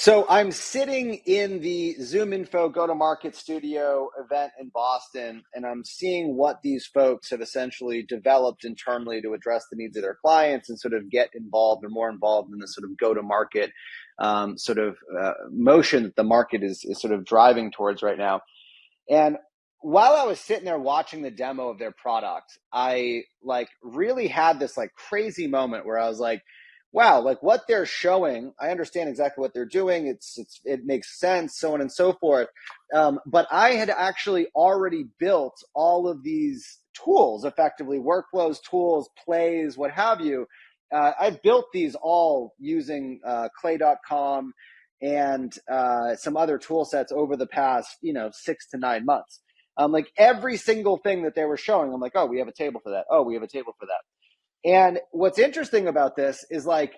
So I'm sitting in the ZoomInfo Go-To-Market Studio event in Boston, and I'm seeing what these folks have essentially developed internally to address the needs of their clients and sort of get involved or more involved in the sort of go-to-market motion that the market is sort of driving towards right now. And while I was sitting there watching the demo of their product, I really had this crazy moment where I was like, wow, what they're showing, I understand exactly what they're doing. It makes sense, so on and so forth. But I had actually already built all of these tools, effectively workflows, tools, plays, what have you. I built these all using clay.com and some other tool sets over the past, 6 to 9 months. Every single thing that they were showing, I'm like, oh, we have a table for that. Oh, we have a table for that. And what's interesting about this is I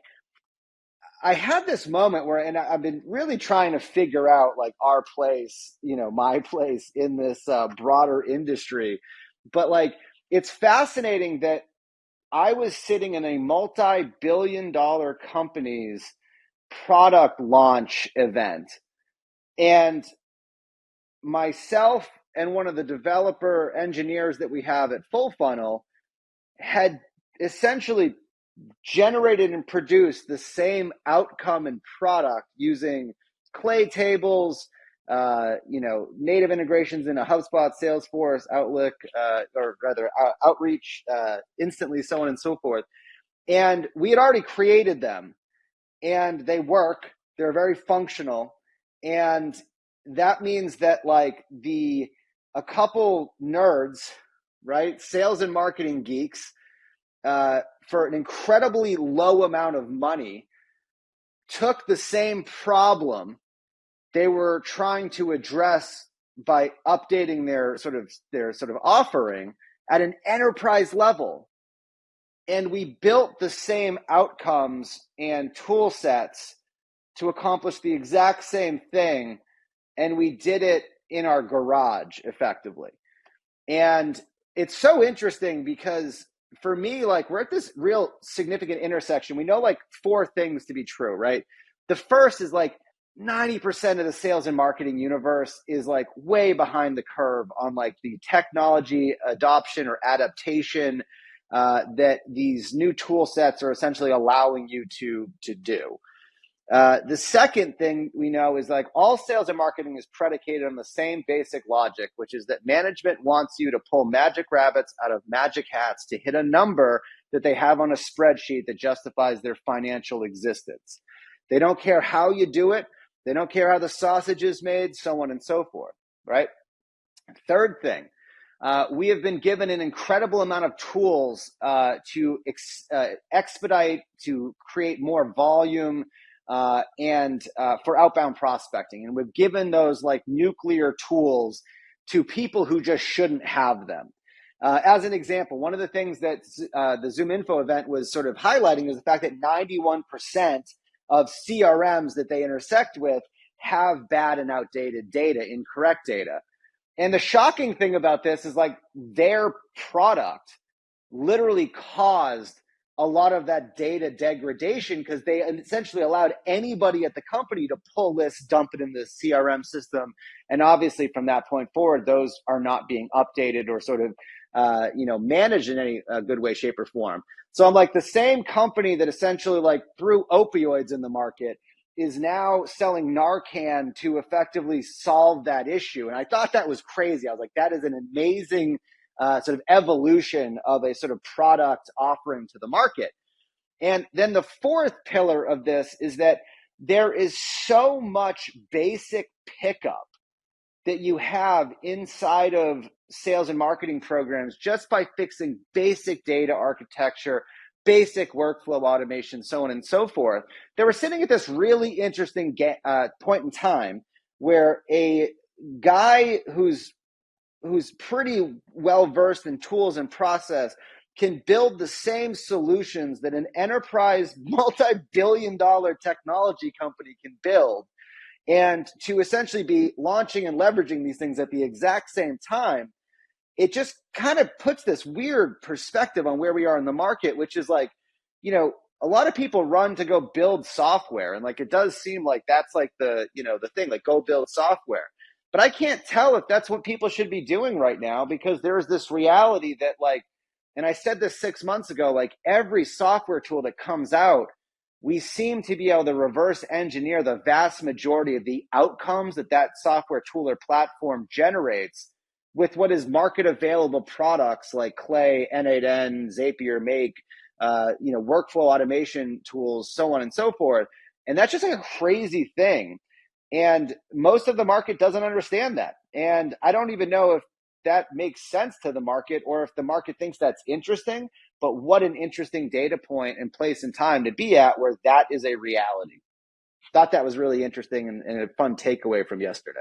had this moment where, and I've been really trying to figure out our place, my place in this broader industry. But it's fascinating that I was sitting in a multi-billion-dollar company's product launch event, and myself and one of the developer engineers that we have at FullFunnel had essentially generated and produced the same outcome and product using clay tables, native integrations into HubSpot, Salesforce, Outlook, or rather Outreach, Instantly, so on and so forth. And we had already created them, and they work. They're very functional, and that means that a couple nerds, right, sales and marketing geeks, for an incredibly low amount of money, took the same problem they were trying to address by updating their sort of offering at an enterprise level. And we built the same outcomes and tool sets to accomplish the exact same thing. And we did it in our garage effectively. And it's so interesting because for me, we're at this real significant intersection. We know 4 things to be true, right? The first is 90% of the sales and marketing universe is way behind the curve on the technology adoption or adaptation that these new tool sets are essentially allowing you to do. The second thing we know is all sales and marketing is predicated on the same basic logic, which is that management wants you to pull magic rabbits out of magic hats to hit a number that they have on a spreadsheet that justifies their financial existence. They don't care how you do it. They don't care how the sausage is made, so on and so forth, right? Third thing, we have been given an incredible amount of tools to expedite, to create more volume, and for outbound prospecting. And we've given those nuclear tools to people who just shouldn't have them. As an example, one of the things that the ZoomInfo event was sort of highlighting is the fact that 91% of CRMs that they intersect with have bad and outdated data, incorrect data. And the shocking thing about this is their product literally caused a lot of that data degradation because they essentially allowed anybody at the company to pull lists, dump it in the CRM system. And obviously from that point forward, those are not being updated or sort of, managed in any good way, shape, or form. So I'm the same company that essentially threw opioids in the market is now selling Narcan to effectively solve that issue. And I thought that was crazy. I was like, that is an amazing sort of evolution of a sort of product offering to the market. And then the fourth pillar of this is that there is so much basic pickup that you have inside of sales and marketing programs just by fixing basic data architecture, basic workflow automation, so on and so forth. They were sitting at this really interesting point in time where a guy who's pretty well versed in tools and process can build the same solutions that an enterprise multi-billion-dollar technology company can build, and to essentially be launching and leveraging these things at the exact same time. It just kind of puts this weird perspective on where we are in the market, which is a lot of people run to go build software, and like it does seem like that's like the the thing, like go build software. But I can't tell if that's what people should be doing right now, because there is this reality that, like, and I said this 6 months ago, like every software tool that comes out, we seem to be able to reverse engineer the vast majority of the outcomes that that software tool or platform generates with what is market available products like Clay, N8N, Zapier, Make, workflow automation tools, so on and so forth. And that's just like a crazy thing. And most of the market doesn't understand that. And I don't even know if that makes sense to the market, or if the market thinks that's interesting. But what an interesting data point and place and time to be at where that is a reality. Thought that was really interesting and a fun takeaway from yesterday.